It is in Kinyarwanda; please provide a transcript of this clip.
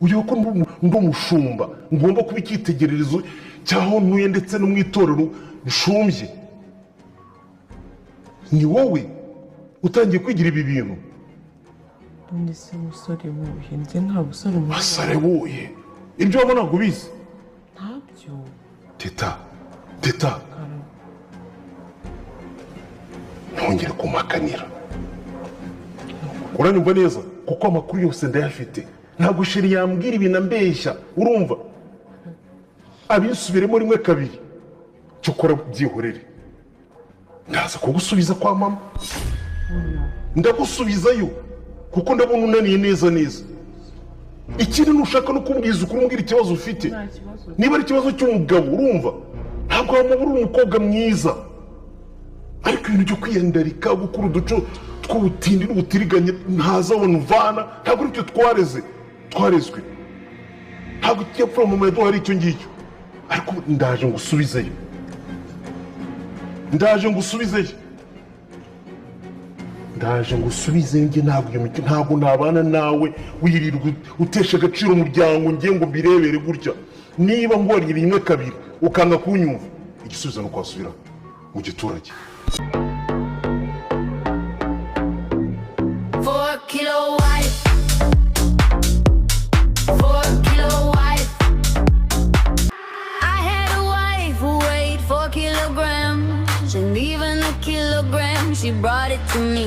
uyu ko ndi umushumba ngomba kuba icyitegererezo cyaho ntuye ndetse no mu itorero rishumbye. Ni wowe utangiye kwigira ibi bintu. None se musore wuhe? Njye nta busore mu basare wuhe? Ibyo wabona ntabwo ubizi? Ntabyo. Teta ntongere kumakanira, uranyumva neza kuko amakuru yose ndayafite. Ntabwo sheri yambwira ibintu ambeshya, urumva? Abisubiremo rimwe kabiri cyo kora byihorere. Ndaza kugusubiza kwa mama, ndagusubizayo kuko ndabona unaniye neza. Ikindi nushaka no kumbwiza ukuri, umbwira ikibazo ufite. Niba ari ikibazo cy'umugabo, urumva, ntabwo wamubura umukobwa mwiza, ariko ibintu byo kwiyandarika gukura uduco tw'ubutindi n'ubutiriganye ntazabona uvana, ntabwo aribyo twarezwe. Ntabwo icyapfura mu mama hari icyo ngicyo, ariko ndaje ngusubizeyo. Njye ntabwo nabana nawe wirirwa utesha agaciro umuryango ngiye ngo mbirebere gutya. Niba ngwariye rimwe kabiri ukanga kunyumva, igisubizo no kwasubira mu giturage. And even a kilogram, she brought it to me.